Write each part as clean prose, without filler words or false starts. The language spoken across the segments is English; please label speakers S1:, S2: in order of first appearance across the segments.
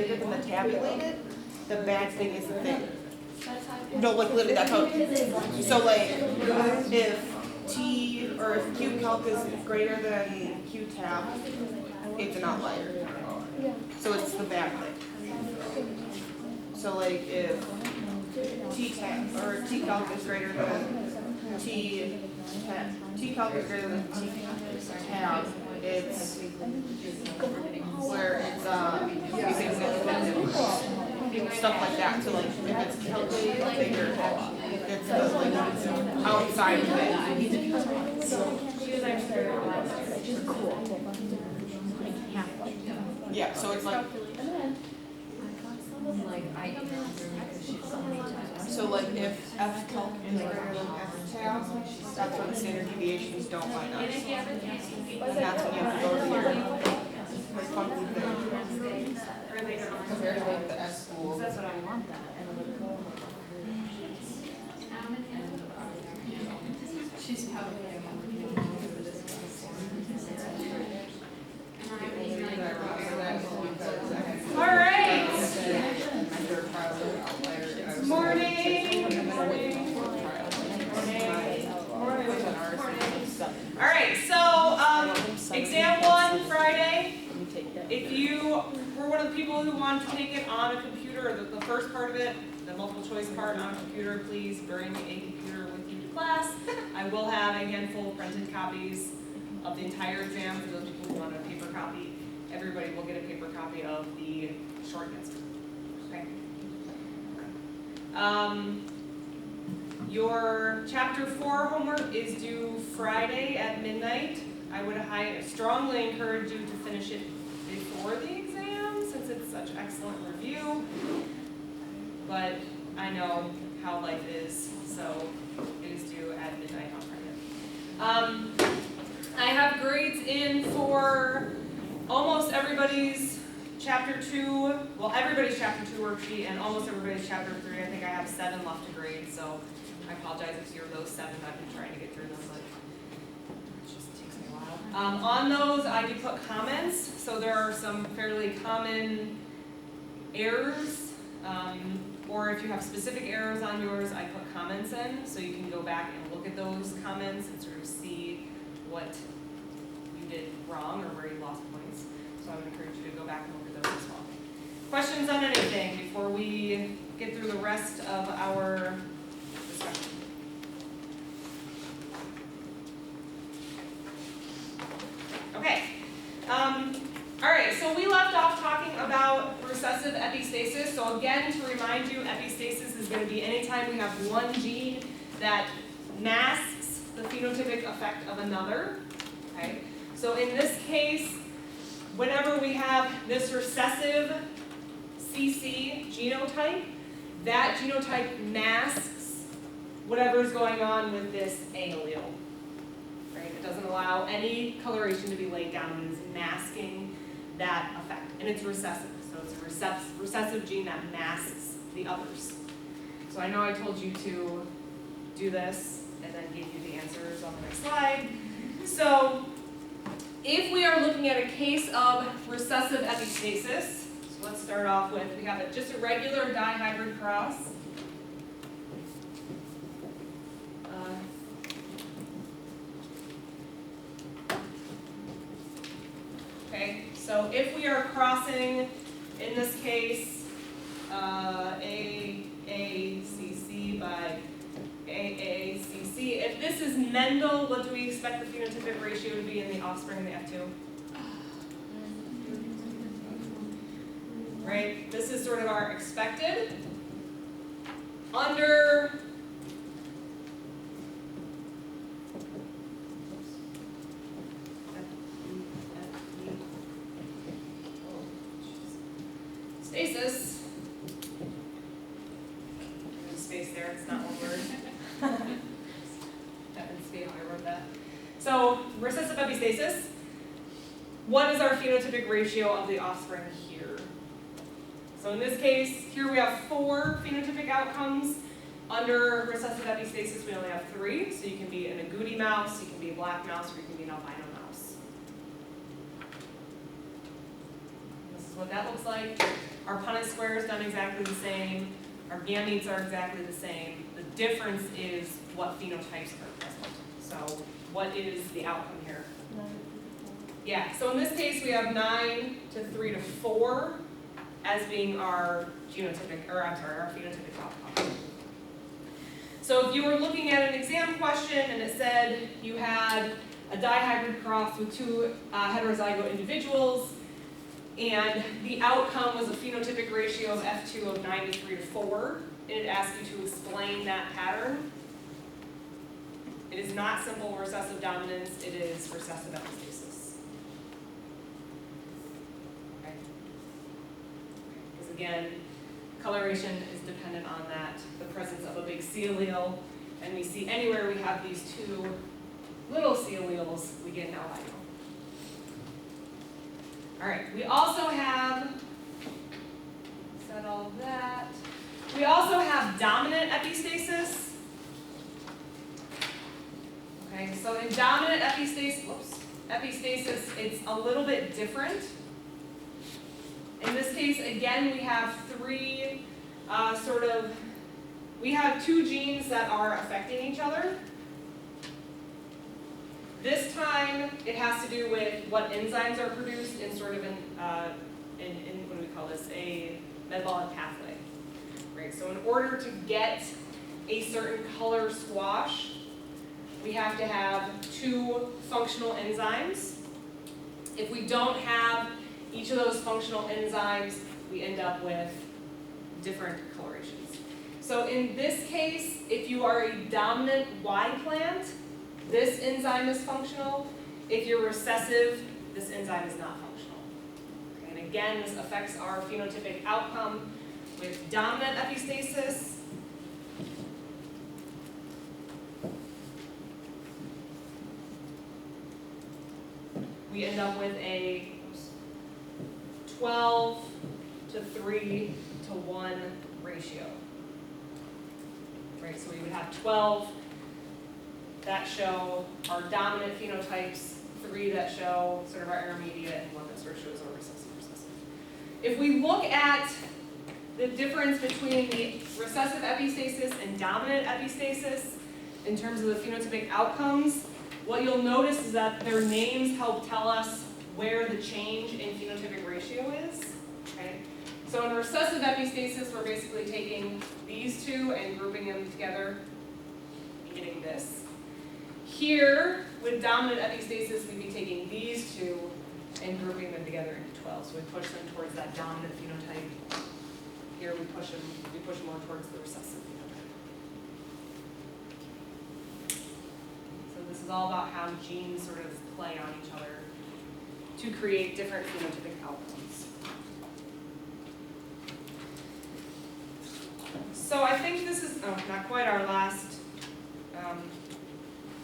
S1: bigger than the tabulated, the bad thing is the thing. No, like literally that's how. So like if T or if Q calc is greater than Q tab, it's an outlier. So it's the bad thing. So like if T tab or T calc is greater than T calc is greater than T tab, it's where it's stuff like that. So like if it's calculated bigger, it's like outside of it. Yeah, so it's like so like if F calc is greater than F tab, that's when the standard deviations don't line up. And that's when you have to go to your like funky thing. Compared to like the S school. That's what I want that. She's probably all right. Morning. All right, so exam 1 Friday. If you were one of the people who want to take it on a computer, or the first part of it, the multiple choice part on a computer, please bring a computer with you to class. I will have a handful of printed copies of the entire exam for those people who want a paper copy. Everybody will get a paper copy of the short answer. Okay. Your chapter 4 homework is due Friday at midnight. I would strongly encourage you to finish it before the exam since it's such excellent review. But I know how life is, so it is due at midnight on Friday. I have grades in for almost everybody's chapter 2, well everybody's chapter 2 worksheet and almost everybody's chapter 3. I think I have 7 left to grade, so I apologize if you're those 7. I've been trying to get through them, but it just takes me a while. On those, I do put comments, so there are some fairly common errors, or if you have specific errors on yours, I put comments in, so you can go back and look at those comments and sort of see what you did wrong or where you lost points. So I would encourage you to go back and look at those as well. Questions on anything before we get through the rest of our discussion? Okay. All right, so we left off talking about recessive epistasis. So again, to remind you, epistasis is going to be anytime we have one gene that masks the phenotypic effect of another. Okay? So in this case, whenever we have this recessive CC genotype, that genotype masks whatever is going on with this A allele. Right? It doesn't allow any coloration to be laid down. It is masking that effect. And it's recessive. So it's a recessive gene that masks the others. So I know I told you to do this and then give you the answers on the next slide. So if we are looking at a case of recessive epistasis, so let's start off with, we have just a regular dihybrid cross. Okay, so if we are crossing, in this case, AACC by AACC, if this is Mendel, what do we expect the phenotypic ratio to be in the offspring of the F2? Right, this is sort of our expected. Under stasis, there's a space there, it's not one word. That means to be how I wrote that. So, recessive epistasis, what is our phenotypic ratio of the offspring here? So in this case, here we have 4 phenotypic outcomes. Under recessive epistasis, we only have 3. So you can be an agouti mouse, you can be a black mouse, or you can be an albino mouse. This is what that looks like. Our Punnett square is done exactly the same. Our gametes are exactly the same. The difference is what phenotypes are present. So what is the outcome here? Yeah, so in this case we have 9 to 3 to 4 as being our genotypic, or I'm sorry, our phenotypic outcome. So if you were looking at an exam question and it said you had a dihybrid cross with 2 heterozygote individuals, and the outcome was a phenotypic ratio of F2 of 9 to 3 to 4, and it asked you to explain that pattern. It is not simple recessive dominance, it is recessive epistasis. Okay. Because again, coloration is dependent on that, the presence of a big C allele, and we see anywhere we have these 2 little C alleles, we get an albino. All right, we also have, said all of that. We also have dominant epistasis. Okay, so in dominant epistasis, it's a little bit different. In this case, again, we have 3 we have 2 genes that are affecting each other. This time, it has to do with what enzymes are produced in sort of what do we call this, a metabolic pathway, right? So in order to get a certain color squash, we have to have 2 functional enzymes. If we don't have each of those functional enzymes, we end up with different colorations. So in this case, if you are a dominant Y plant, this enzyme is functional. If you're recessive, this enzyme is not functional. Okay, and again, this affects our phenotypic outcome with dominant epistasis. We end up with a 12 to 3 to 1 ratio. Right, so we would have 12 that show our dominant phenotypes, 3 that show sort of our intermediate, and 1 that sort of shows our recessive. If we look at the difference between the recessive epistasis and dominant epistasis in terms of the phenotypic outcomes, what you'll notice is that their names help tell us where the change in phenotypic ratio is. Okay? So in recessive epistasis, we're basically taking these 2 and grouping them together and getting this. Here, with dominant epistasis, we'd be taking these 2 and grouping them together into 12. So we push them towards that dominant phenotype. Here we push them more towards the recessive phenotype. So this is all about how genes sort of play on each other to create different phenotypic outcomes. So I think this is, not quite our last,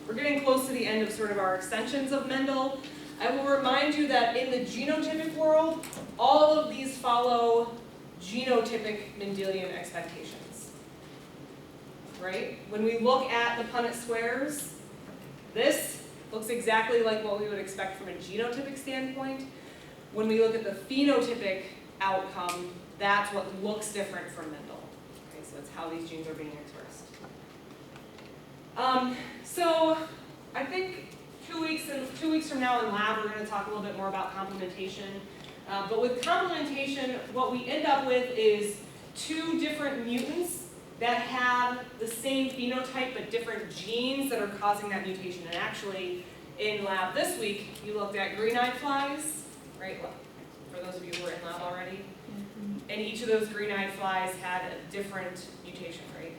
S1: we're getting close to the end of sort of our extensions of Mendel. I will remind you that in the genotypic world, all of these follow genotypic Mendelian expectations, right? When we look at the Punnett squares, this looks exactly like what we would expect from a genotypic standpoint. When we look at the phenotypic outcome, that's what looks different from Mendel. Okay, so that's how these genes are being expressed. So I think 2 weeks from now in lab, we're going to talk a little bit more about complementation. But with complementation, what we end up with is 2 different mutants that have the same phenotype but different genes that are causing that mutation. And actually, in lab this week, you looked at green-eyed flies, right? For those of you who were in lab already. And each of those green-eyed flies had a different mutation, right?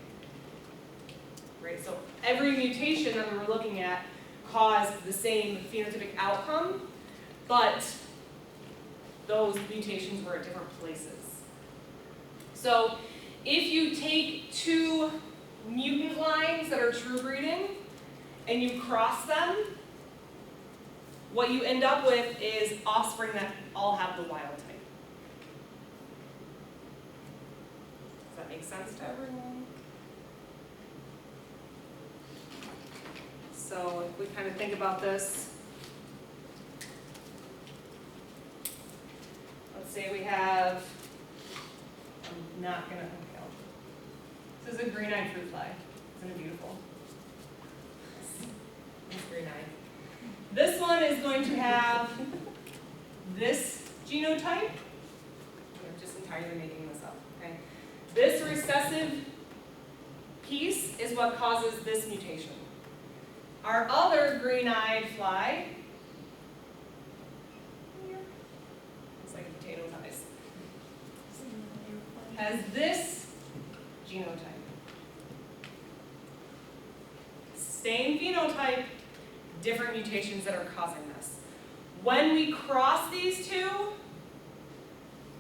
S1: Right, so every mutation that we were looking at caused the same phenotypic outcome, but those mutations were at different places. So if you take 2 mutant lines that are true breeding and you cross them, what you end up with is offspring that all have the wild type. Does that make sense to everyone? So if we kind of think about this, let's say we have not gonna, okay, this is a green-eyed fruit fly. Isn't it beautiful? It's green-eyed. This one is going to have this genotype. I'm just entirely making this up, okay? This recessive piece is what causes this mutation. Our other green-eyed fly, looks like a potato thighs, has this genotype. Same phenotype, different mutations that are causing this. When we cross these two,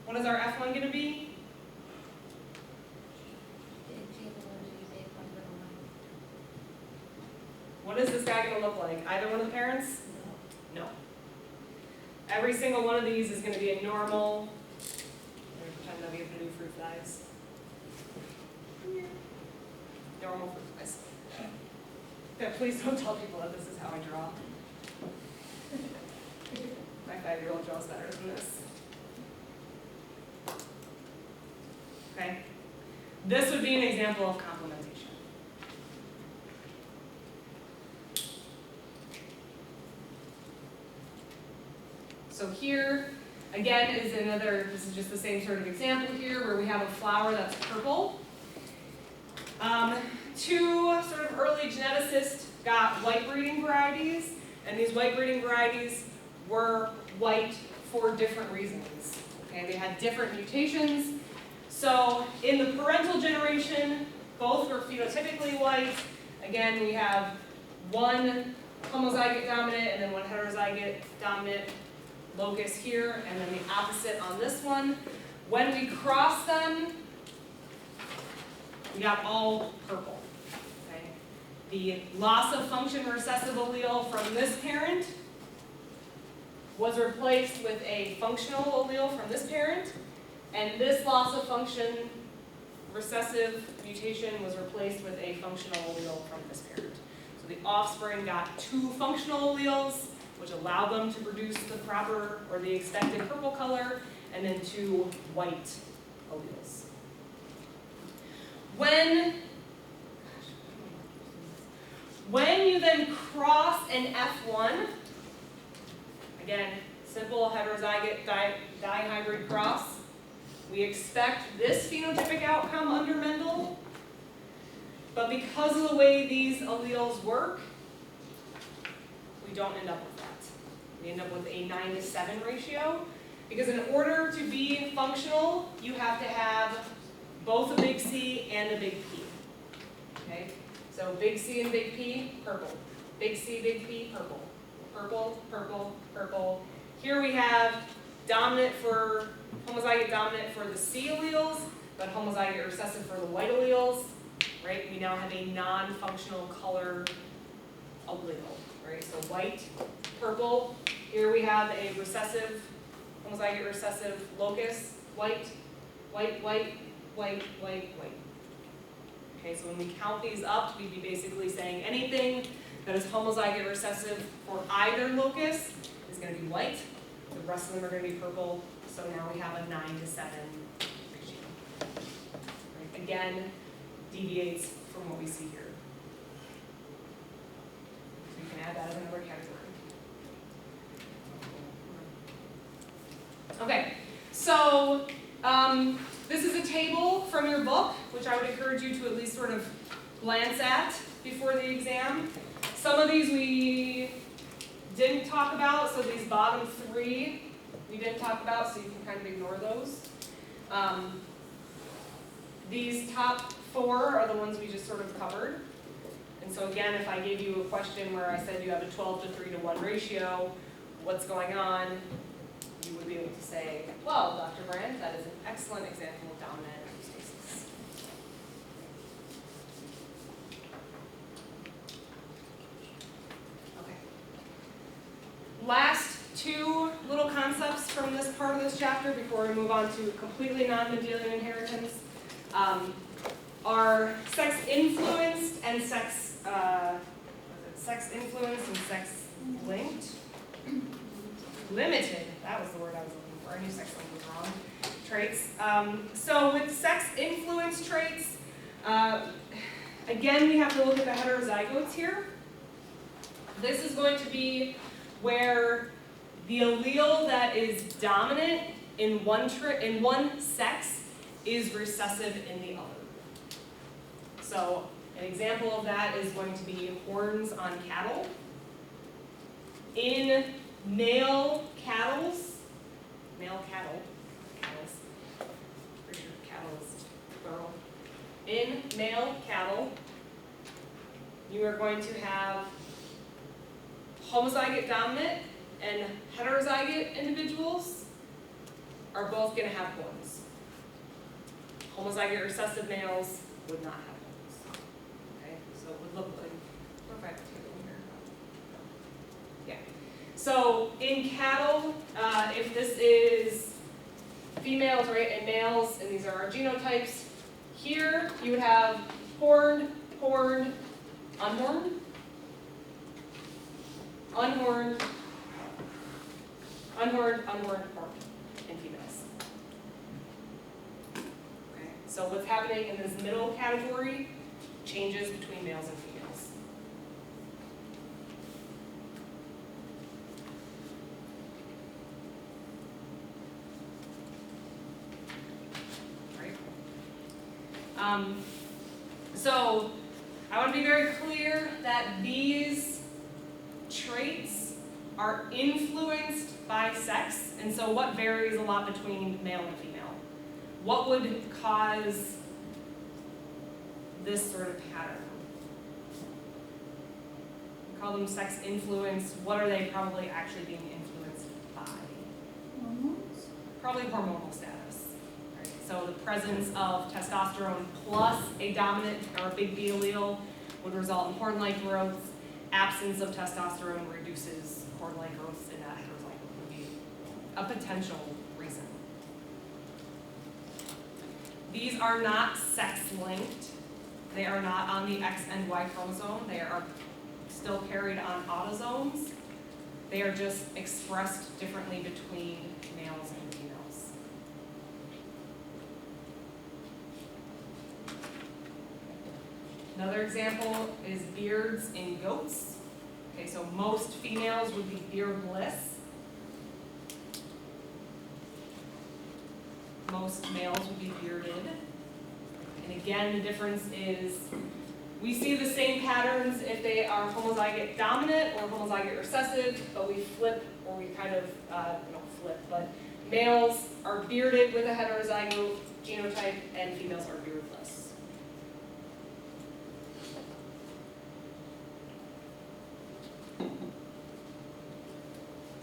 S1: what is our F1 going to be? What is this guy going to look like? Either one of the parents? No. Every single one of these is going to be a normal. I'm going to pretend that we have to do fruit flies. Normal fruit flies. Yeah, please don't tell people that this is how I draw. My 5-year-old draws better than this. Okay? This would be an example of complementation. So here, again, is another, this is just the same sort of example here where we have a flower that's purple. Two sort of early geneticists got white breeding varieties, and these white breeding varieties were white for different reasons. Okay, they had different mutations. So in the parental generation, both were phenotypically white. Again, we have one homozygote dominant and then one heterozygote dominant locus here, and then the opposite on this one. When we cross them, we got all purple. Okay? The loss of function recessive allele from this parent was replaced with a functional allele from this parent, and this loss of function recessive mutation was replaced with a functional allele from this parent. So the offspring got two functional alleles, which allowed them to produce the proper or the expected purple color, and then two white alleles. When you then cross an F1, again, simple heterozygote dihybrid cross, we expect this phenotypic outcome under Mendel, but because of the way these alleles work, we don't end up with that. We end up with a 9-to-7 ratio, because in order to be functional, you have to have both a big C and a big P. Okay? So big C and big P, purple. Big C, big P, purple. Purple, purple, purple. Here we have dominant for, homozygote dominant for the C alleles, but homozygote recessive for the white alleles. Right? We now have a non-functional color allele. Right? So white, purple. Here we have a recessive, homozygote recessive locus, white, white, white, white, white, white. Okay, so when we count these up, we'd be basically saying anything that is homozygote recessive for either locus is going to be white. The rest of them are going to be purple. So now we have a 9-to-7 ratio. Right? Again, deviates from what we see here. So you can add that as another category. Okay, so this is a table from your book, which I would encourage you to at least sort of glance at before the exam. Some of these we didn't talk about, so these bottom three we didn't talk about, so you can kind of ignore those. These top four are the ones we just sort of covered. And so again, if I gave you a question where I said you have a 12-to-3-to-1 ratio, what's going on? You would be able to say, well, Dr. Brandt, that is an excellent example of dominant homeostasis. Okay. Last two little concepts from this part of this chapter before we move on to completely non-Mendelian inheritance are sex influenced and sex influenced and sex linked. Limited, that was the word I was looking for. I knew sex linked was wrong. traits. So with sex-influenced traits, again, we have to look at the heterozygotes here. This is going to be where the allele that is dominant in one sex is recessive in the other. So an example of that is going to be horns on cattle. In male cattle, pretty sure cattle is plural. In male cattle, you are going to have homozygote dominant and heterozygote individuals are both going to have horns. Homozygote recessive males would not have horns. Okay, so it would look like, yeah. So in cattle, if this is females, right, and males, and these are our genotypes, here you would have horned, horned, unhorned, unhorned, unhorned, unhorned, horned in females. Okay, so what's happening in this middle category changes between males and females. Right? So I want to be very clear that these traits are influenced by sex, and so what varies a lot between male and female? What would cause this sort of pattern? We call them sex influenced. What are they probably actually being influenced by?
S2: Hormones?
S1: Probably hormonal status. Right? So the presence of testosterone plus a dominant or a big B allele would result in horn-like growth. Absence of testosterone reduces horn-like growth in that heterozygote would be a potential reason. These are not sex-linked. They are not on the X and Y chromosome. They are still carried on autosomes. They are just expressed differently between males and females. Another example is beards in goats. Okay, so most females would be beardless. Most males would be bearded. And again, the difference is we see the same patterns if they are homozygote dominant or homozygote recessive, but we flip, or we kind of, flip, but males are bearded with a heterozygote genotype and females are beardless.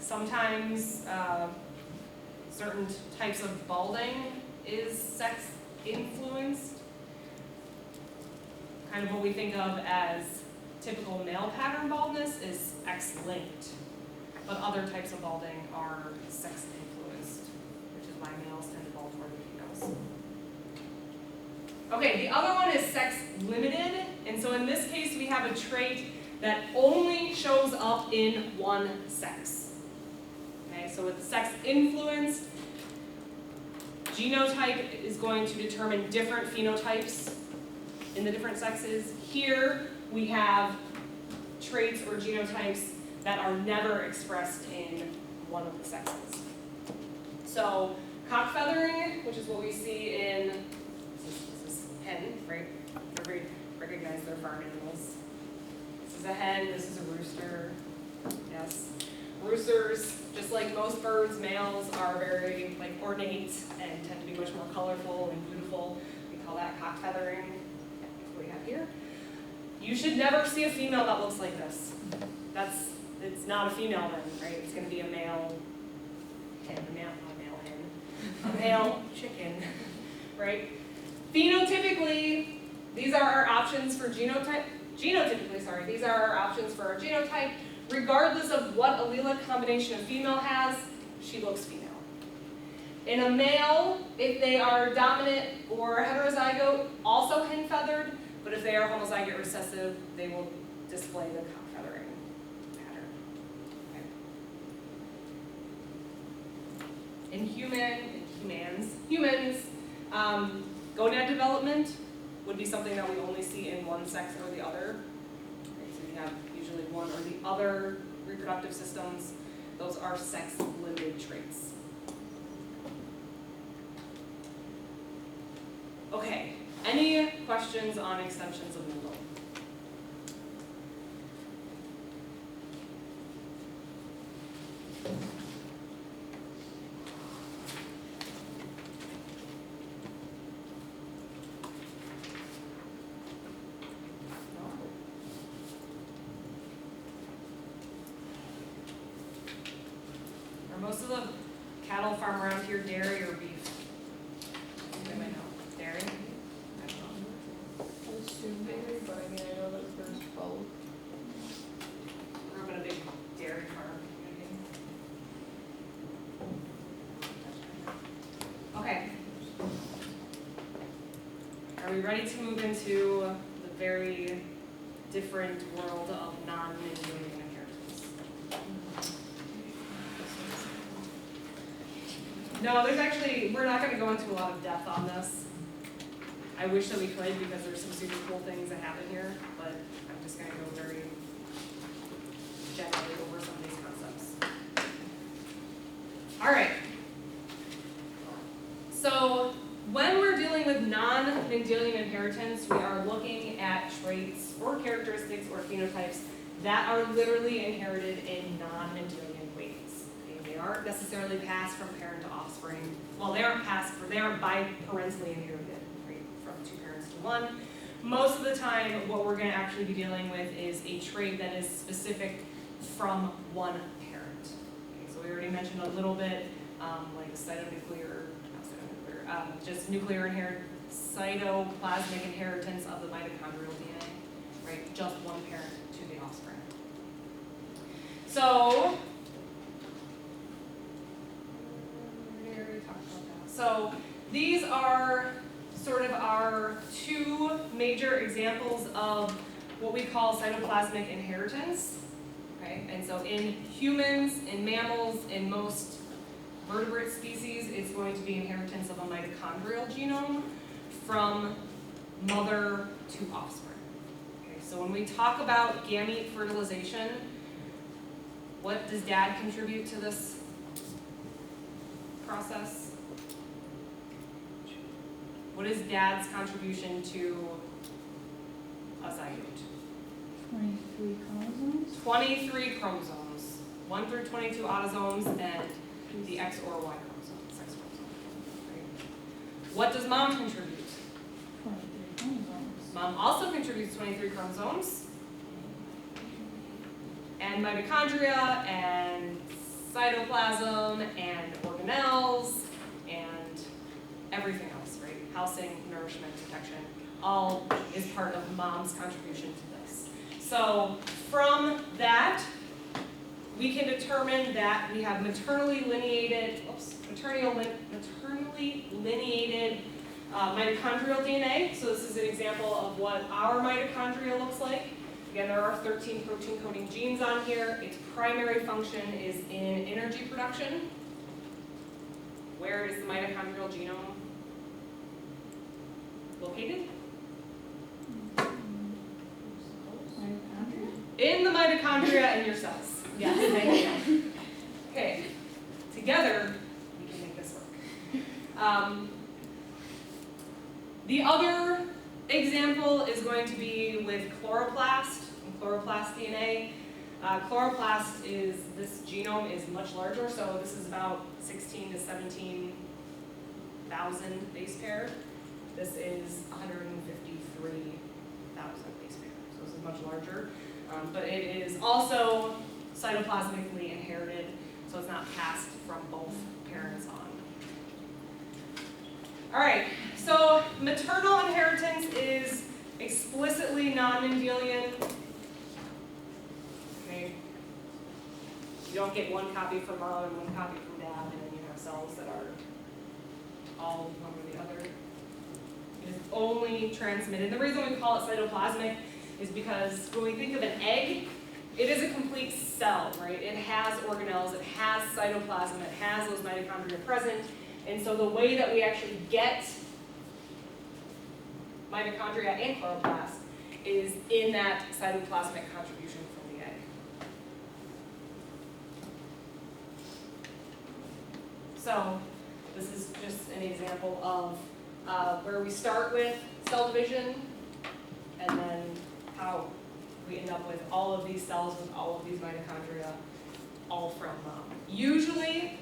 S1: Sometimes certain types of balding is sex influenced. Kind of what we think of as typical male pattern baldness is X-linked, but other types of balding are sex influenced, which is why males tend to bald more than females. Okay, the other one is sex limited, and so in this case we have a trait that only shows up in one sex. Okay, so with sex influenced, genotype is going to determine different phenotypes in the different sexes. Here we have traits or genotypes that are never expressed in one of the sexes. So cock feathering, which is what we see in this is hen, right? Everybody recognize their farm animals. This is a hen, this is a rooster. Yes. Roosters, just like most birds, males are very ornate and tend to be much more colorful and beautiful. We call that cock feathering. That's what we have here. You should never see a female that looks like this. It's not a female then, right? It's going to be a male hen, a male chicken, right? Phenotypically, these are our options for genotype. Genotypically, these are our options for our genotype. Regardless of what allelic combination a female has, she looks female. In a male, if they are dominant or heterozygote, also hen feathered, but if they are homozygote recessive, they will display the cock feathering pattern. Okay. In humans, gonad development would be something that we only see in one sex or the other. Okay, so you have usually one or the other reproductive systems. Those are sex-limited traits. Okay, any questions on extensions of Mendel? Are most of the cattle farm around here dairy or beef? Anybody might know. Dairy? I don't know.
S2: I assume dairy, but I mean, I know that there's both.
S1: Grew up in a big dairy farm community. Okay. Are we ready to move into the very different world of non-Mendelian inheritance? No, there's actually, we're not going to go into a lot of depth on this. I wish that we could because there's some super cool things that happen here, but I'm just going to go very generally over some of these concepts. All right. So when we're dealing with non-Mendelian inheritance, we are looking at traits or characteristics or phenotypes that are literally inherited in non-Mendelian ways. Okay, they aren't necessarily passed from parent to offspring. Well, they aren't biparentally inherited, right, from two parents to one. Most of the time, what we're going to actually be dealing with is a trait that is specific from one parent. Okay, so we already mentioned a little bit, like just nuclear cytoplasmic inheritance of the mitochondrial DNA, right? Just one parent to the offspring. So, we already talked about that. So, these are sort of our two major examples of what we call cytoplasmic inheritance. Okay, and so in humans, in mammals, in most vertebrate species, it's going to be inheritance of a mitochondrial genome from mother to offspring. Okay, so when we talk about gamete fertilization, what does dad contribute to this process? What is dad's contribution to a zygote?
S2: 23 chromosomes.
S1: 23 chromosomes, 1 through 22 autosomes, and the X or Y chromosome, sex chromosome. Right? What does mom contribute?
S2: 23 chromosomes.
S1: Mom also contributes 23 chromosomes, and mitochondria, and cytoplasm, and organelles, and everything else, right? Housing, nourishment, protection, all is part of mom's contribution to this. So from that, we can determine that we have maternally lineated mitochondrial DNA. So this is an example of what our mitochondria looks like. Again, there are 13 protein coding genes on here. Its primary function is in energy production. Where is the mitochondrial genome located?
S2: Mitochondria?
S1: In the mitochondria in your cells. Yes, thank you. Okay, together we can make this work. The other example is going to be with chloroplast and chloroplast DNA. Chloroplast this genome is much larger, so this is about 16 to 17,000 base pair. This is 153,000 base pair, so this is much larger. But it is also cytoplasmically inherited, so it's not passed from both parents on. All right, so maternal inheritance is explicitly non-Mendelian. Okay, you don't get one copy from mom and one copy from dad, and then you have cells that are all one or the other. It is only transmitted. The reason we call it cytoplasmic is because when we think of an egg, it is a complete cell, right? It has organelles, it has cytoplasm, it has those mitochondria present, And so the way that we actually get mitochondria and chloroplast is in that cytoplasmic contribution from the egg. So this is just an example of where we start with cell division and then how we end up with all of these cells with all of these mitochondria, all from mom. Usually,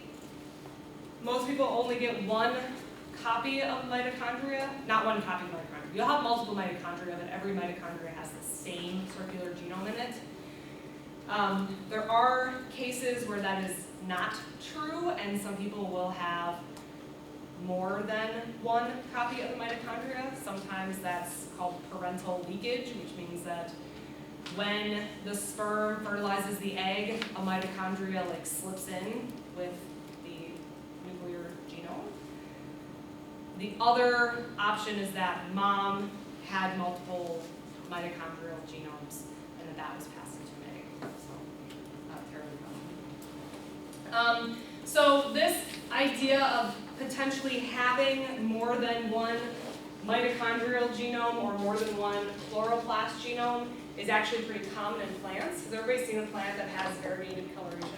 S1: most people only get one copy of mitochondria, not one copy of mitochondria. You'll have multiple mitochondria, but every mitochondria has the same circular genome in it. There are cases where that is not true, and some people will have more than one copy of the mitochondria. Sometimes that's called parental leakage, which means that when the sperm fertilizes the egg, a mitochondria slips in with the nuclear genome. The other option is that mom had multiple mitochondrial genomes and that was passed into an egg. So not terribly common. So this idea of potentially having more than one mitochondrial genome or more than one chloroplast genome is actually pretty common in plants. Has everybody seen a plant that has variegated coloration?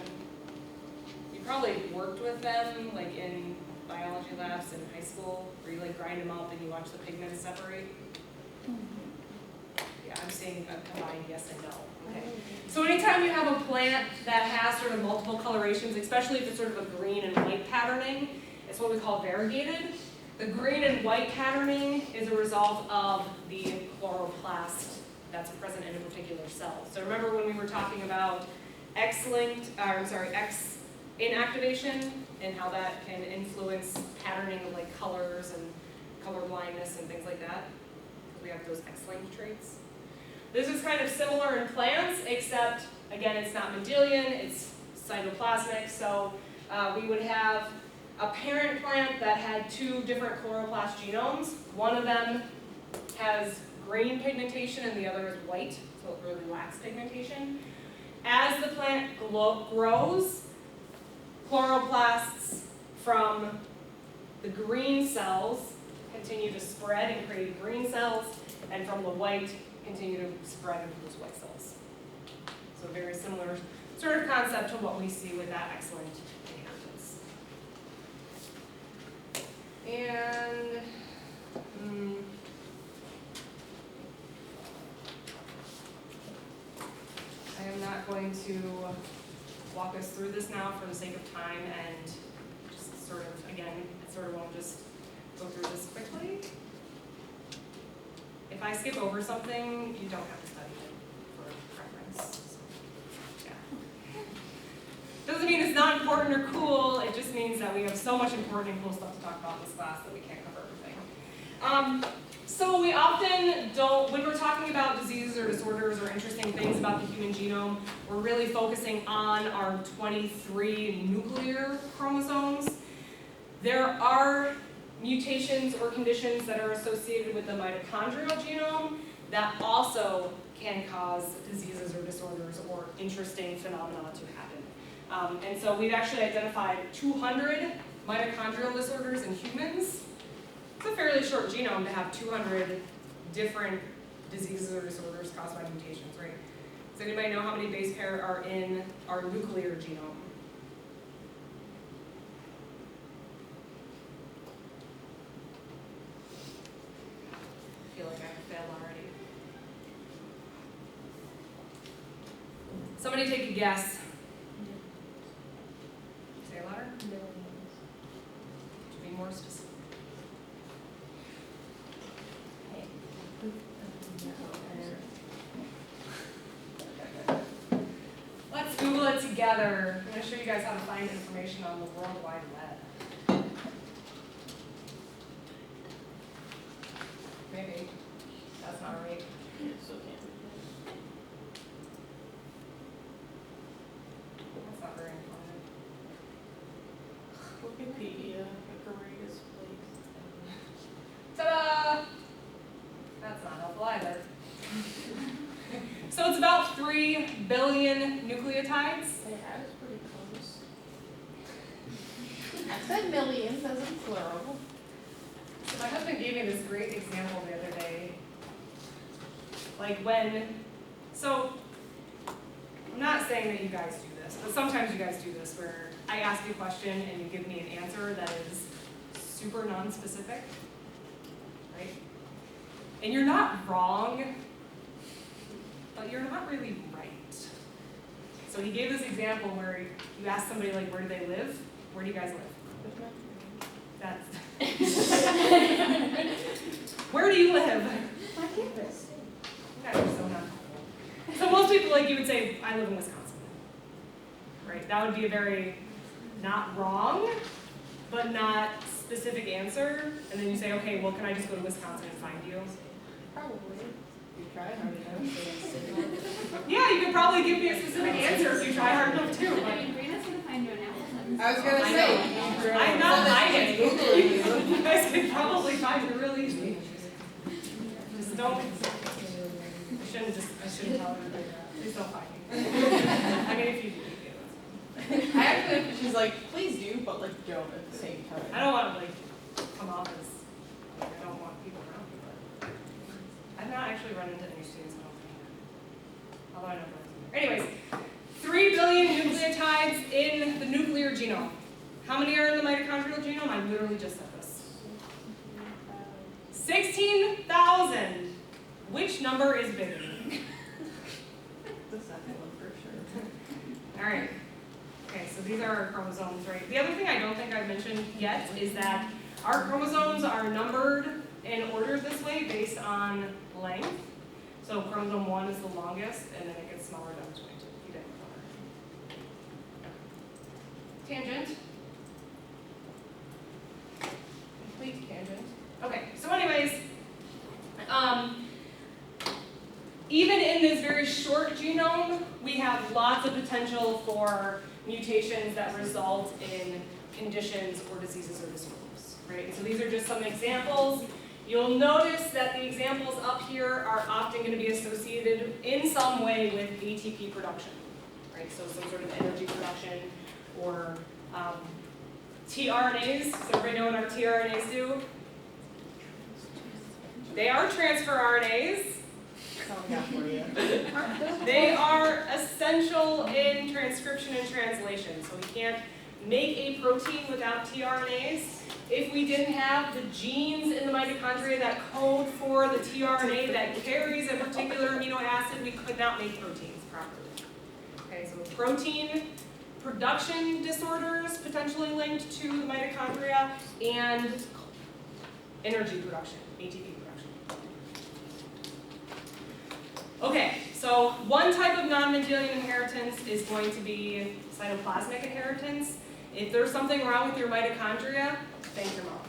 S1: You probably worked with them in biology labs in high school where you grind them up and you watch the pigments separate. Yeah, I'm saying a combined yes and no. Okay. So anytime you have a plant that has sort of multiple colorations, especially if it's sort of a green and white patterning, it's what we call variegated. The green and white patterning is a result of the chloroplast that's present in a particular cell. So remember when we were talking about X-linked, X inactivation and how that can influence patterning of colors and color blindness and things like that? We have those X-linked traits. This is kind of similar in plants, except again it's not Mendelian, it's cytoplasmic. So we would have a parent plant that had two different chloroplast genomes. One of them has green pigmentation and the other is white, so it really lacks pigmentation. As the plant grows, chloroplasts from the green cells continue to spread and create green cells, and from the white continue to spread into those white cells. So very similar sort of concept to what we see with that excellent inheritance. And I am not going to walk us through this now for the sake of time and just sort of, again, I sort of want to just go through this quickly. If I skip over something, you don't have to study it for reference. So, yeah. Doesn't mean it's not important or cool, it just means that we have so much important and cool stuff to talk about in this class that we can't cover everything. So we often don't, when we're talking about diseases or disorders or interesting things about the human genome, we're really focusing on our 23 nuclear chromosomes. There are mutations or conditions that are associated with the mitochondrial genome that also can cause diseases or disorders or interesting phenomena to happen. And so we've actually identified 200 mitochondrial disorders in humans. It's a fairly short genome to have 200 different diseases or disorders caused by mutations, right? Does anybody know how many base pair are in our nuclear genome? I feel like I have failed already. Somebody take a guess. Say it louder. To be more specific. Let's Google it together. I'm going to show you guys how to find information on the World Wide Web. Maybe. That's not right. That's not very informative.
S2: Wikipedia, a greatest place.
S1: Ta-da! That's not helpful either. So it's about 3 billion nucleotides.
S2: That is pretty close. said millions as in plural.
S1: So my husband gave me this great example the other day. Like so I'm not saying that you guys do this, but sometimes you guys do this where I ask you a question and you give me an answer that is super non-specific, right? And you're not wrong, but you're not really right. So he gave this example where you ask somebody like, where do they live? Where do you guys live? That's where do you live?
S2: My campus.
S1: You guys are so not cool. So most people, like you would say, I live in Wisconsin. Right? That would be a very not wrong, but not specific answer. And then you say, okay, well, can I just go to Wisconsin and find you?
S2: Probably. You tried hard enough.
S1: Yeah, you could probably give me a specific answer if you try hard enough too. But
S3: Brianna's gonna find you an apple.
S2: I was gonna
S1: I
S2: say.
S1: I'm not hiding. You guys can probably find me real easy. Just don't. I shouldn't tell her to do that. Please don't find me. I mean, if you do, you do.
S2: I actually, she's like, please do, but like don't at the same time.
S1: I don't want to like come off as like I don't want people around me, but I've not actually run into any students who don't think that. Although I know that. Anyways, 3 billion nucleotides in the nuclear genome. How many are in the mitochondrial genome? I literally just said this. 16,000. Which number is bigger?
S2: The second one for sure.
S1: All right. Okay, so these are our chromosomes, right? The other thing I don't think I've mentioned yet is that our chromosomes are numbered and ordered this way based on length. So chromosome 1 is the longest, and then it gets smaller down to 22. You didn't cover. Tangent. Complete tangent. Okay, so anyways, even in this very short genome, we have lots of potential for mutations that result in conditions or diseases or disorders, right? So these are just some examples. You'll notice that the examples up here are often going to be associated in some way with ATP production, right? So some sort of energy production or tRNAs. So everybody know what our tRNAs do? They are transfer RNAs. They are essential in transcription and translation. So we can't make a protein without tRNAs. If we didn't have the genes in the mitochondria that code for the tRNA that carries a particular amino acid, we could not make proteins properly. Okay, so protein production disorders potentially linked to the mitochondria and energy production, ATP production. Okay, so one type of non-Mendelian inheritance is going to be cytoplasmic inheritance. If there's something wrong with your mitochondria, thank your mom.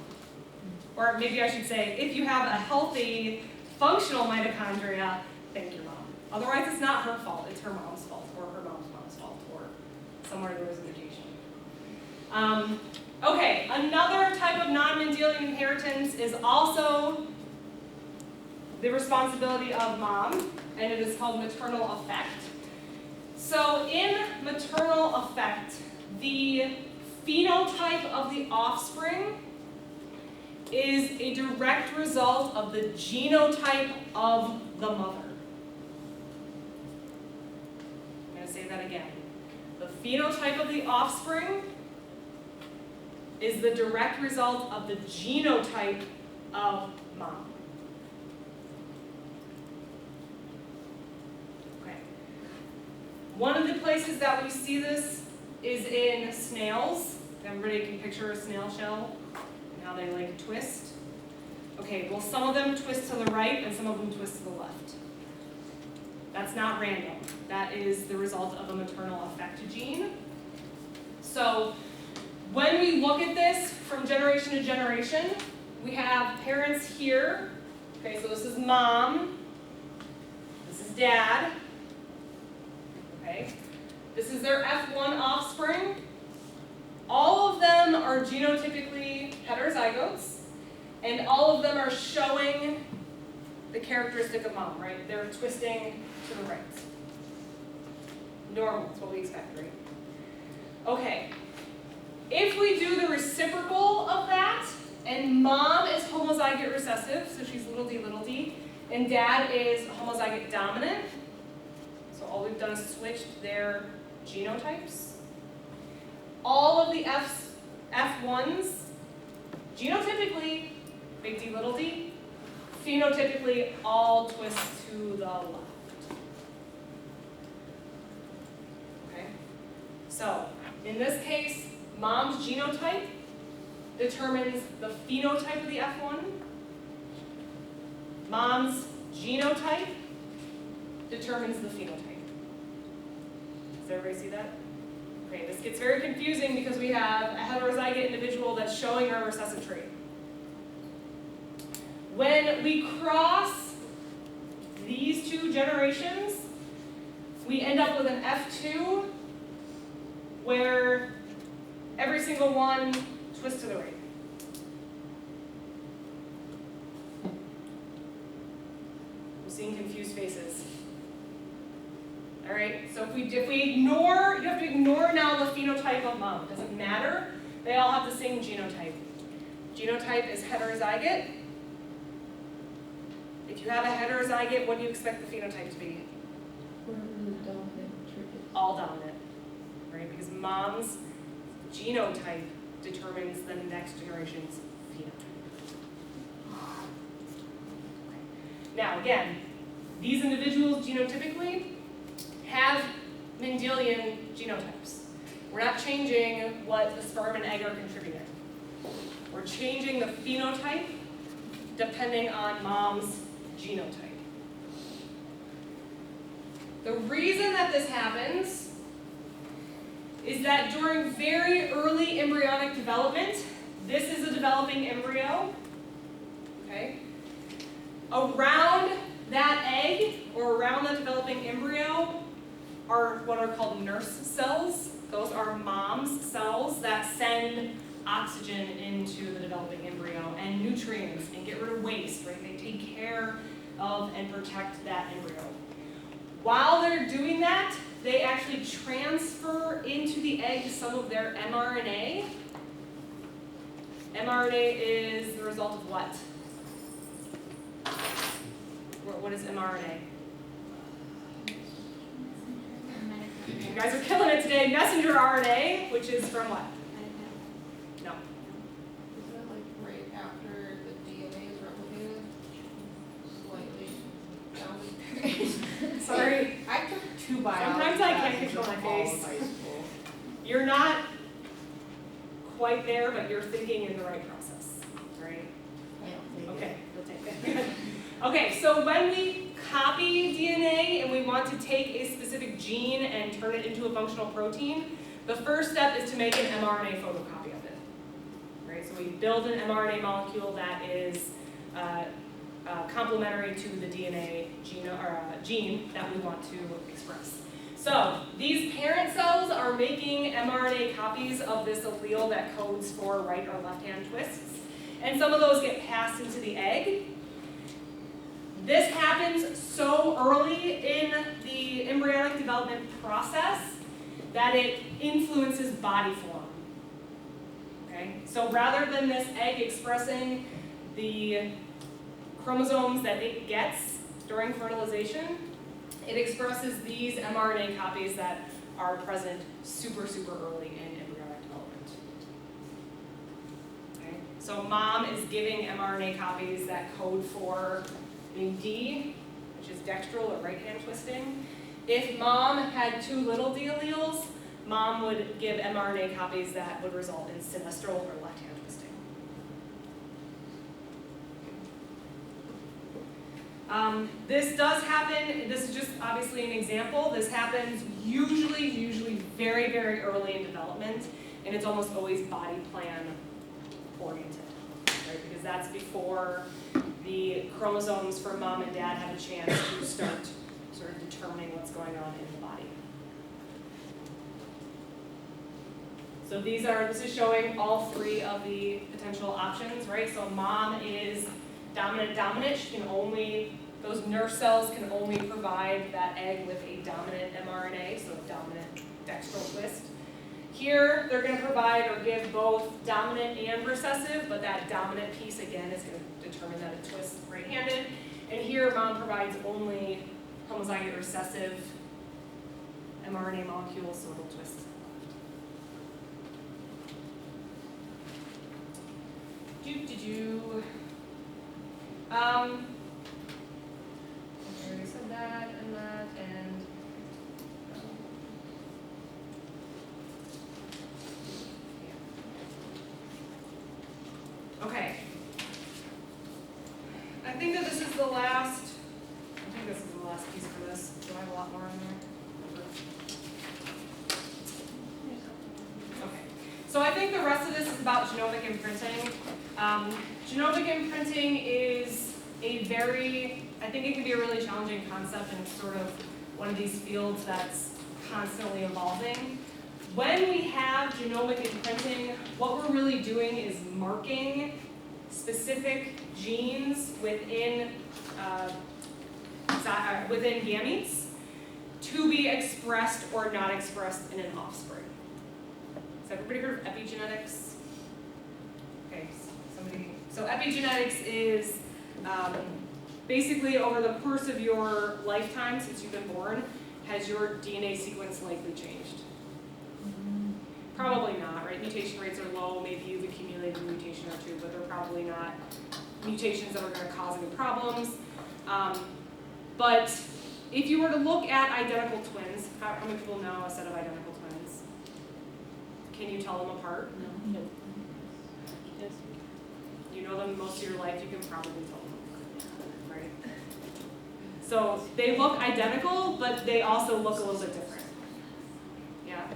S1: Or maybe I should say, if you have a healthy, functional mitochondria, thank your mom. Otherwise, it's not her fault, it's her mom's fault, or her mom's fault, or somewhere there was a mutation. Okay, another type of non-Mendelian inheritance is also the responsibility of mom, and it is called maternal affect. So in maternal affect, the phenotype of the offspring is a direct result of the genotype of the mother. I'm going to say that again. The phenotype of the offspring is the direct result of the genotype of mom. Okay. One of the places that we see this is in snails. Everybody can picture a snail shell and how they like twist. Okay, well some of them twist to the right and some of them twist to the left. That's not random. That is the result of a maternal affect gene. So when we look at this from generation to generation, we have parents here. Okay, so this is mom. This is dad. Okay. This is their F1 offspring. All of them are genotypically heterozygotes, and all of them are showing the characteristic of mom, right? They're twisting to the right. Normal, is what we expect, right? Okay. If we do the reciprocal of that, and mom is homozygote recessive, so she's little d, and dad is homozygote dominant, so all we've done is switched their genotypes. All of the F1s, genotypically, big D, little d, phenotypically all twist to the left. Okay? So, in this case, mom's genotype determines the phenotype of the F1. Mom's genotype determines the phenotype. Does everybody see that? Okay, this gets very confusing because we have a heterozygate individual that's showing our recessive trait. When we cross these two generations, we end up with an F2 where every single one twists to the right. I'm seeing confused faces. All right, so if we ignore, you have to ignore now the phenotype of mom. It doesn't matter. They all have the same genotype. Genotype is heterozygote. If you have a heterozygote, what do you expect the phenotype to be? All dominant, right? Because mom's genotype determines the next generation's phenotype. Now, again, these individuals genotypically have Mendelian genotypes. We're not changing what the sperm and egg are contributing. We're changing the phenotype depending on mom's genotype. The reason that this happens is that during very early embryonic development, this is a developing embryo, okay? Around that egg, or around that developing embryo, are what are called nurse cells. Those are mom's cells that send oxygen into the developing embryo and nutrients and get rid of waste, right? They take care of and protect that embryo. While they're doing that, they actually transfer into the egg some of their mRNA. mRNA is the result of what? What is mRNA? You guys are killing it today. Messenger RNA, which is from what? No.
S2: Isn't it like right after the DNA is replicated? Slightly down.
S1: Sorry.
S2: I took 2 biology
S1: Sometimes I can't
S2: classes
S1: control my
S2: in all of
S1: face.
S2: high school.
S1: You're not quite there, but you're thinking in the right process, right?
S2: I don't think
S1: Okay, we'll take it. Okay, so when we copy DNA and we want to take a specific gene and turn it into a functional protein, the first step is to make an mRNA photocopy of it. Right? So we build an mRNA molecule that is complementary to the DNA gene that we want to express. So these parent cells are making mRNA copies of this allele that codes for right or left-hand twists, and some of those get passed into the egg. This happens so early in the embryonic development process that it influences body form. Okay? So rather than this egg expressing the chromosomes that it gets during fertilization, it expresses these mRNA copies that are present super, super early in embryonic development. Okay? So mom is giving mRNA copies that code for D, which is dextral or right-hand twisting. If mom had 2 little d alleles, mom would give mRNA copies that would result in sinestral or left-hand twisting. This does happen. This is just obviously an example. This happens usually very, very early in development, and it's almost always body plan oriented, right? Because that's before the chromosomes for mom and dad have a chance to start sort of determining what's going on in the body. So this is showing all 3 of the potential options, right? So mom is dominant. She can only, those nurse cells can only provide that egg with a dominant mRNA, so a dominant dextral twist. Here, they're going to provide or give both dominant and recessive, but that dominant piece, again, is going to determine that it twists right-handed. And here, mom provides only homozygous recessive mRNA molecules, so it'll twist left. I already said that and that, and okay. I think that this is the last. I think this is the last piece for this. Do I have a lot more in there? Okay. So I think the rest of this is about genomic imprinting. Genomic imprinting is a I think it can be a really challenging concept, and it's sort of one of these fields that's constantly evolving. When we have genomic imprinting, what we're really doing is marking specific genes within gametes to be expressed or not expressed in an offspring. Has everybody heard of epigenetics? Okay, so epigenetics is basically over the course of your lifetime since you've been born, has your DNA sequence likely changed? Probably not, right? Mutation rates are low, maybe you've accumulated a mutation or two, but they're probably not mutations that are going to cause any problems. But if you were to look at identical twins, how many people know a set of identical twins? Can you tell them apart?
S4: No. Yes.
S1: You know them most of your life, you can probably tell them apart, right? So they look identical, but they also look a little bit different. Yeah?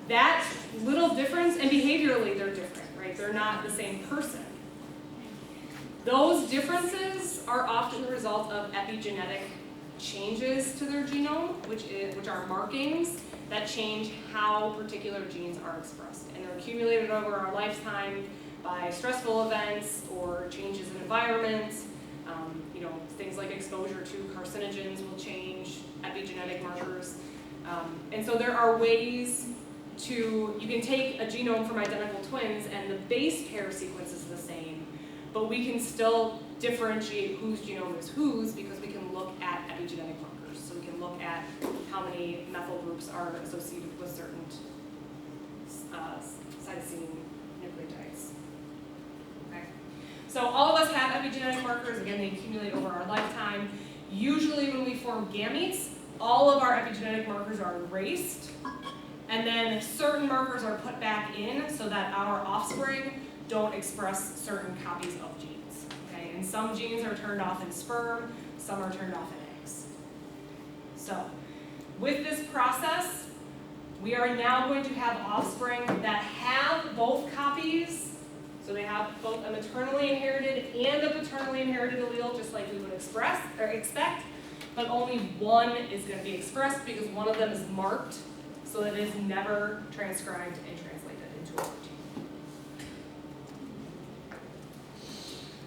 S1: That little difference, and behaviorally they're different, right? They're not the same person. Those differences are often the result of epigenetic changes to their genome, which are markings that change how particular genes are expressed. And they're accumulated over our lifetime by stressful events or changes in environment. Things like exposure to carcinogens will change epigenetic markers. And so there are ways you can take a genome from identical twins and the base pair sequence is the same, but we can still differentiate whose genome is whose because we can look at epigenetic markers. So we can look at how many methyl groups are associated with certain cytosine nucleotides. Okay. So all of us have epigenetic markers. Again, they accumulate over our lifetime. Usually when we form gametes, all of our epigenetic markers are erased, and then certain markers are put back in so that our offspring don't express certain copies of genes. Okay? And some genes are turned off in sperm, some are turned off in eggs. So, with this process, we are now going to have offspring that have both copies. So they have both a maternally inherited and a paternally inherited allele, just like we would expect, but only one is going to be expressed because one of them is marked so that it is never transcribed and translated into a protein.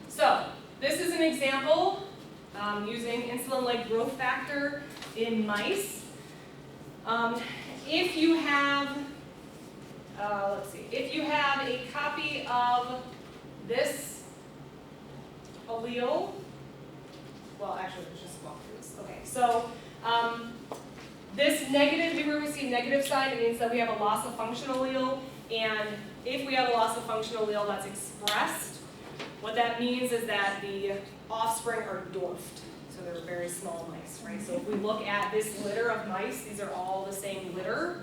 S1: So this is an example using insulin-like growth factor in mice. If you have a copy of this allele, well, actually, let's just walk through this. Okay, so this negative, where we see negative sign, it means that we have a loss of function allele, and if we have a loss of function allele that's expressed, what that means is that the offspring are dwarfed. So they're very small mice, right? So if we look at this litter of mice, these are all the same litter.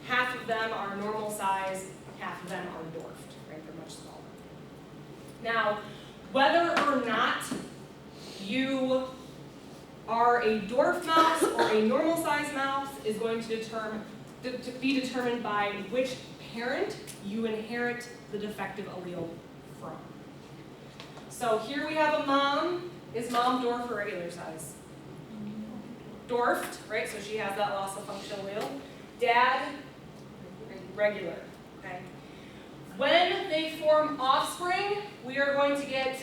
S1: Half of them are normal size, half of them are dwarfed, right? They're much smaller. Now, whether or not you are a dwarf mouse or a normal size mouse is going to be determined by which parent you inherit the defective allele from. So here we have a mom. Is mom dwarf or regular size? Dwarfed, right? So she has that loss of function allele. Dad, regular, okay? When they form offspring, we are going to get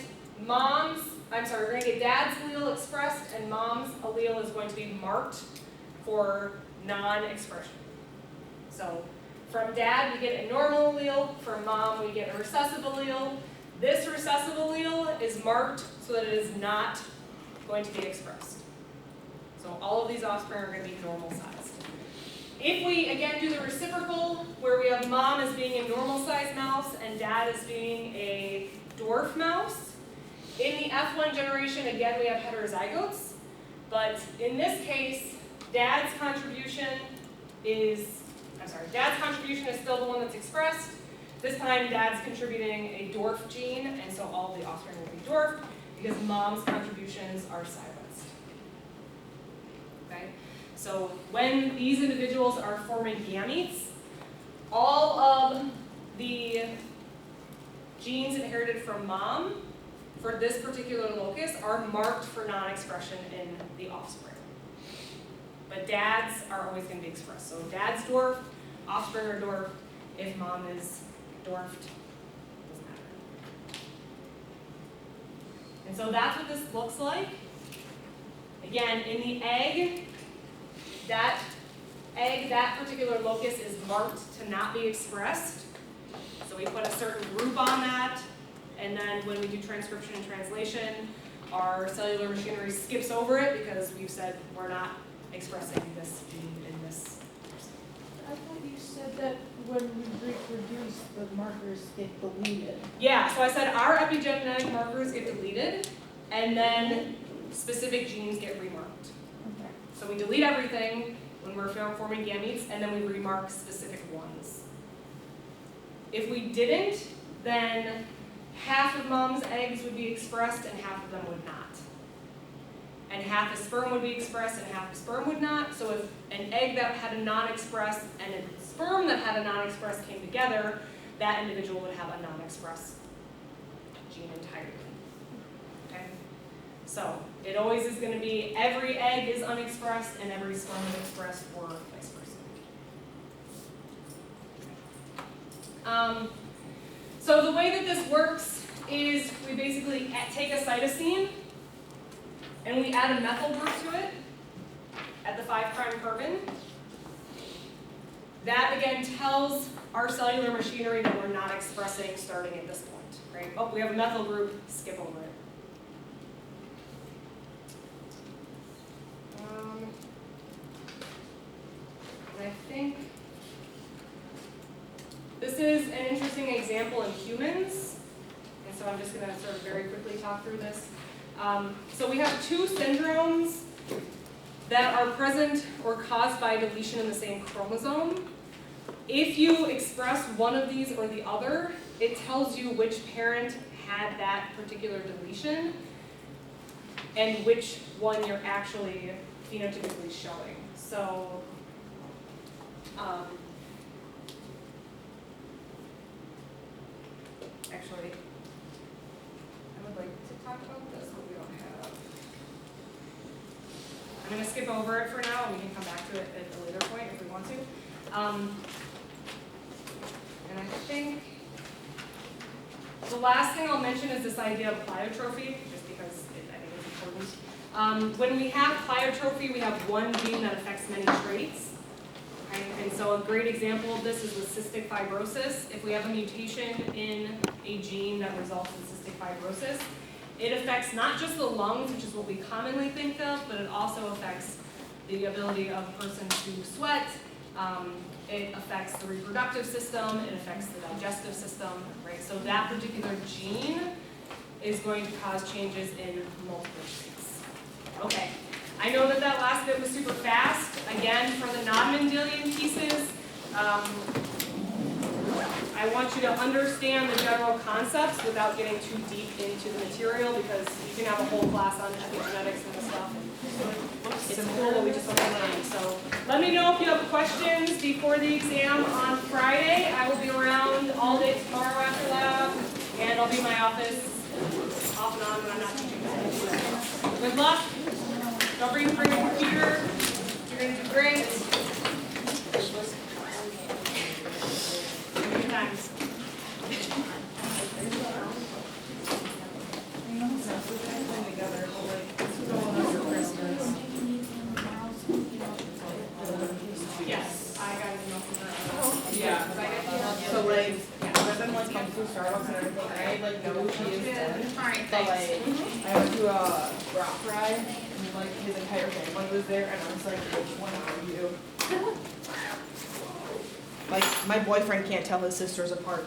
S1: we're going to get dad's allele expressed and mom's allele is going to be marked for non-expression. So from dad, we get a normal allele. From mom, we get a recessive allele. This recessive allele is marked so that it is not going to be expressed. So all of these offspring are going to be normal sized. If we, again, do the reciprocal, where we have mom as being a normal sized mouse and dad as being a dwarf mouse, in the F1 generation, again, we have heterozygotes. But in this case, dad's contribution is still the one that's expressed. This time, dad's contributing a dwarf gene, and so all the offspring will be dwarfed because mom's contributions are silenced. Okay? So when these individuals are forming gametes, all of the genes inherited from mom for this particular locus are marked for non-expression in the offspring. But dads are always going to be expressed. So dad's dwarf, offspring are dwarfed. If mom is dwarfed, doesn't matter. And so that's what this looks like. Again, in the egg, that particular locus is marked to not be expressed. So we put a certain group on that, and then when we do transcription and translation, our cellular machinery skips over it because we've said we're not expressing this gene in this person.
S4: I thought you said that when we reproduce, the markers get deleted.
S1: Yeah, so I said our epigenetic markers get deleted, and then specific genes get remarked.
S4: Okay.
S1: So we delete everything when we're forming gametes, and then we remark specific ones. If we didn't, then half of mom's eggs would be expressed and half of them would not. And half the sperm would be expressed and half the sperm would not. So if an egg that had a non-expressed and a sperm that had a non-expressed came together, that individual would have a non-expressed gene entirely. Okay? So it always is going to be every egg is unexpressed and every sperm is expressed, or vice versa. So the way that this works is we basically take a cytosine and we add a methyl group to it at the 5' carbon. That again tells our cellular machinery that we're not expressing starting at this point. Right? Oh, we have a methyl group, skip over it. And I think this is an interesting example in humans, and so I'm just going to sort of very quickly talk through this. So we have two syndromes that are present or caused by deletion in the same chromosome. If you express one of these or the other, it tells you which parent had that particular deletion and which one you're actually phenotypically showing. So actually, I would like to talk about this, but we don't have. I'm going to skip over it for now, and we can come back to it at a later point if we want to. And I think the last thing I'll mention is this idea of pleiotropy, just because I think it's important. When we have pleiotropy, we have one gene that affects many traits. Okay? And so a great example of this is with cystic fibrosis. If we have a mutation in a gene that results in cystic fibrosis, it affects not just the lungs, which is what we commonly think of, but it also affects the ability of a person to sweat. It affects the reproductive system. It affects the digestive system, right? So that particular gene is going to cause changes in multiple traits. Okay, I know that last bit was super fast. Again, for the non-Mendelian pieces, I want you to understand the general concepts without getting too deep into the material, because you can have a whole class on epigenetics and stuff. It's cool, but we just don't have time. So let me know if you have questions before the exam on Friday. I will be around all day tomorrow after lab, and I'll be in my office off and on when I'm not teaching. Good luck. Don't bring your computer. You're going to do great. Thanks. Yes, I got an email from her.
S5: I went to a rock ride, and like his entire family was there, and I was like, which one are you? Like, my boyfriend can't tell his sisters apart.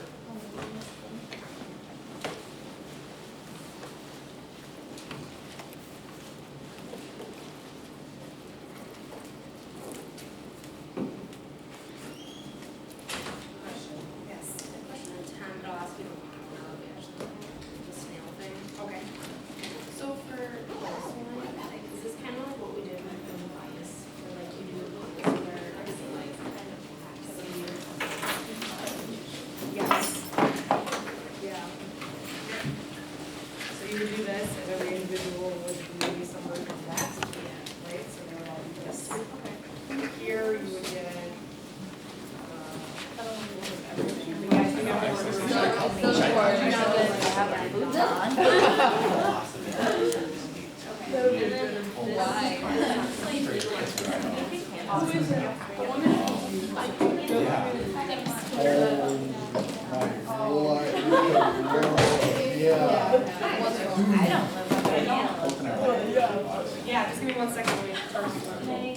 S1: Question? Yes.
S6: Question on 10, but I'll ask you tomorrow, we actually, the snail thing.
S1: Okay.
S6: So for this one, like, this is kind of like what we did with the bias, where like you do a similar, like, kind of activity or something.
S1: Yes. Yeah. So you would do this, and every individual would do some version of that, right? So they would all do this.
S6: Okay.
S1: Here you would get, everything. You guys think I'm Yeah, just give me 1 second, let me turn.